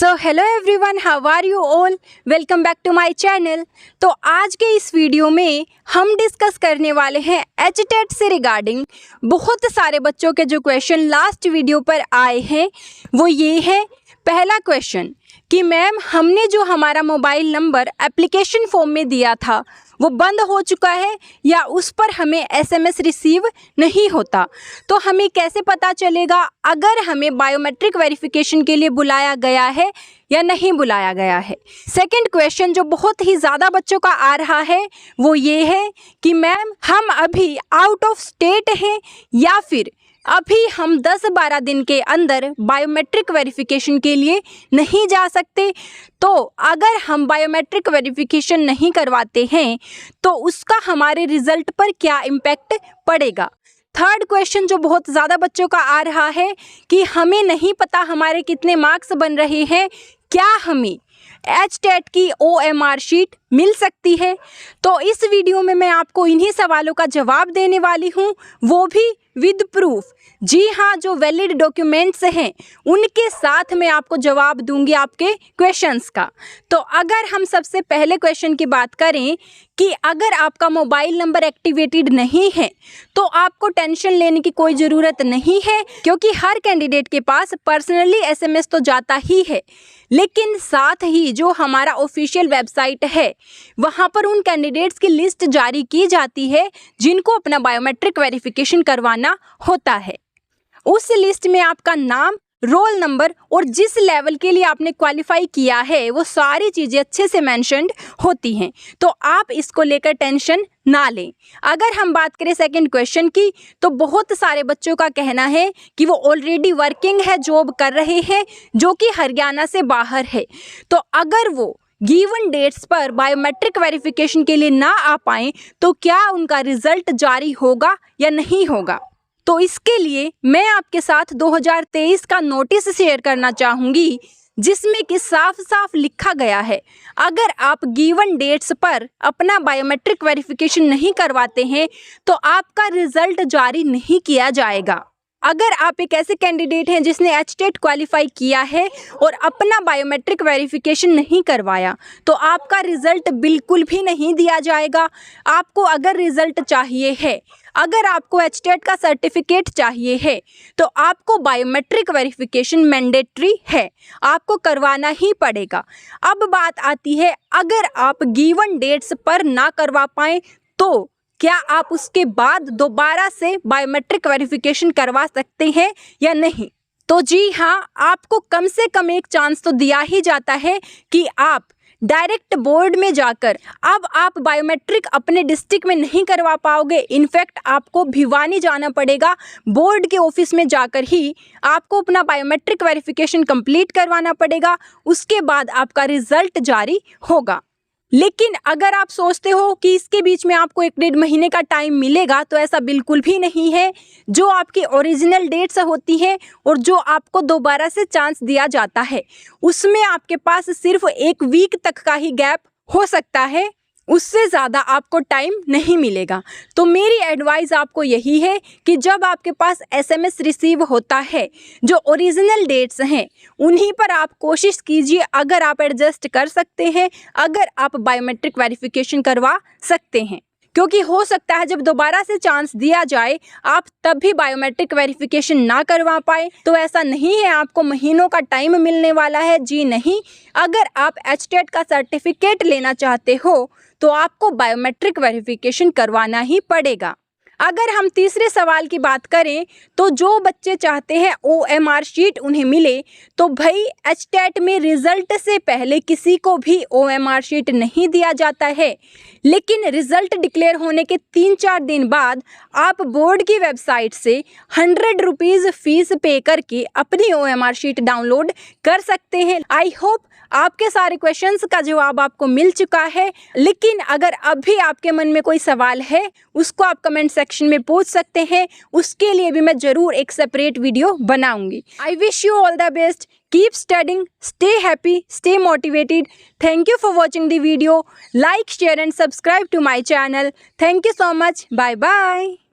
So hello everyone, how are you all. Welcome back to my channel. तो आज के इस वीडियो में हम डिस्कस करने वाले हैं एचटेट से रिगार्डिंग बहुत सारे बच्चों के जो क्वेश्चन लास्ट वीडियो पर आए हैं वो ये है। पहला क्वेश्चन कि मैम हमने जो हमारा मोबाइल नंबर एप्लीकेशन फॉर्म में दिया था वो बंद हो चुका है या उस पर हमें एसएमएस रिसीव नहीं होता, तो हमें कैसे पता चलेगा अगर हमें बायोमेट्रिक वेरिफिकेशन के लिए बुलाया गया है या नहीं बुलाया गया है। सेकंड क्वेश्चन जो बहुत ही ज़्यादा बच्चों का आ रहा है वो ये है कि मैम हम अभी आउट ऑफ स्टेट हैं या फिर अभी हम 10-12 दिन के अंदर बायोमेट्रिक वेरिफिकेशन के लिए नहीं जा सकते। तो अगर हम बायोमेट्रिक वेरिफिकेशन नहीं करवाते हैं तो उसका हमारे रिज़ल्ट पर क्या इम्पैक्ट पड़ेगा। थर्ड क्वेश्चन जो बहुत ज़्यादा बच्चों का आ रहा है कि हमें नहीं पता हमारे कितने मार्क्स बन रहे हैं, क्या हमें एचटेट की OMR शीट मिल सकती है। तो इस वीडियो में मैं आपको इन्हीं सवालों का जवाब देने वाली हूँ, वो भी विद प्रूफ। जी हाँ, जो वैलिड डॉक्यूमेंट्स हैं उनके साथ मैं आपको जवाब दूंगी आपके क्वेश्चंस का। तो अगर हम सबसे पहले क्वेश्चन की बात करें कि अगर आपका मोबाइल नंबर एक्टिवेटेड नहीं है तो आपको टेंशन लेने की कोई ज़रूरत नहीं है, क्योंकि हर कैंडिडेट के पास पर्सनली SMS तो जाता ही है, लेकिन साथ ही जो हमारा ऑफिशियल वेबसाइट है वहाँ पर उन कैंडिडेट्स की लिस्ट जारी की जाती है जिनको अपना बायोमेट्रिक वेरिफिकेशन करवाना होता है। उस लिस्ट में आपका नाम, रोल नंबर और जिस लेवल के लिए आपने क्वालिफाई किया है वो सारी चीज़ें अच्छे से मेंशन्ड होती हैं, तो आप इसको लेकर टेंशन ना लें। अगर हम बात करें सेकंड क्वेश्चन की, तो बहुत सारे बच्चों का कहना है कि वो ऑलरेडी वर्किंग है, जॉब कर रहे हैं जो कि हरियाणा से बाहर है, तो अगर वो गिवन डेट्स पर बायोमेट्रिक वेरिफिकेशन के लिए ना आ पाएँ तो क्या उनका रिजल्ट जारी होगा या नहीं होगा। तो इसके लिए मैं आपके साथ 2023 का नोटिस शेयर करना चाहूँगी जिसमें कि साफ साफ लिखा गया है अगर आप गिवन डेट्स पर अपना बायोमेट्रिक वेरिफिकेशन नहीं करवाते हैं तो आपका रिजल्ट जारी नहीं किया जाएगा। अगर आप एक ऐसे कैंडिडेट हैं जिसने एचटेट क्वालिफाई किया है और अपना बायोमेट्रिक वेरिफिकेशन नहीं करवाया तो आपका रिज़ल्ट बिल्कुल भी नहीं दिया जाएगा। आपको अगर रिज़ल्ट चाहिए है, अगर आपको एचटेट का सर्टिफिकेट चाहिए है तो आपको बायोमेट्रिक वेरिफिकेशन मैंडेटरी है, आपको करवाना ही पड़ेगा। अब बात आती है अगर आप गिवन डेट्स पर ना करवा पाएँ तो क्या आप उसके बाद दोबारा से बायोमेट्रिक वेरिफिकेशन करवा सकते हैं या नहीं। तो जी हाँ, आपको कम से कम एक चांस तो दिया ही जाता है कि आप डायरेक्ट बोर्ड में जाकर, अब आप बायोमेट्रिक अपने डिस्ट्रिक्ट में नहीं करवा पाओगे, इनफैक्ट आपको भिवानी जाना पड़ेगा, बोर्ड के ऑफिस में जाकर ही आपको अपना बायोमेट्रिक वेरिफिकेशन कंप्लीट करवाना पड़ेगा, उसके बाद आपका रिजल्ट जारी होगा। लेकिन अगर आप सोचते हो कि इसके बीच में आपको 1-1.5 महीने का टाइम मिलेगा तो ऐसा बिल्कुल भी नहीं है। जो आपकी ओरिजिनल डेट्स होती हैं और जो आपको दोबारा से चांस दिया जाता है उसमें आपके पास सिर्फ 1 वीक तक का ही गैप हो सकता है, उससे ज़्यादा आपको टाइम नहीं मिलेगा। तो मेरी एडवाइस आपको यही है कि जब आपके पास SMS रिसीव होता है जो ओरिजिनल डेट्स हैं उन्हीं पर आप कोशिश कीजिए, अगर आप एडजस्ट कर सकते हैं, अगर आप बायोमेट्रिक वेरिफिकेशन करवा सकते हैं, क्योंकि हो सकता है जब दोबारा से चांस दिया जाए आप तब भी बायोमेट्रिक वेरिफिकेशन ना करवा पाए। तो ऐसा नहीं है आपको महीनों का टाइम मिलने वाला है, जी नहीं। अगर आप एचटेट का सर्टिफिकेट लेना चाहते हो तो आपको बायोमेट्रिक वेरिफिकेशन करवाना ही पड़ेगा। अगर हम तीसरे सवाल की बात करें तो जो बच्चे चाहते हैं OMR शीट उन्हें मिले, तो भाई एचटेट में रिज़ल्ट से पहले किसी को भी OMR शीट नहीं दिया जाता है, लेकिन रिज़ल्ट डिक्लेयर होने के 3-4 दिन बाद आप बोर्ड की वेबसाइट से 100 रुपीज़ फ़ीस पे करके अपनी OMR शीट डाउनलोड कर सकते हैं। आई होप आपके सारे क्वेश्चंस का जवाब आपको मिल चुका है, लेकिन अगर अभी आपके मन में कोई सवाल है उसको आप कमेंट सेक्शन में पूछ सकते हैं, उसके लिए भी मैं ज़रूर एक सेपरेट वीडियो बनाऊंगी। I wish you all the best, keep studying, stay happy, stay motivated. Thank you for watching the video, like, share and subscribe to my channel. Thank you so much, bye bye.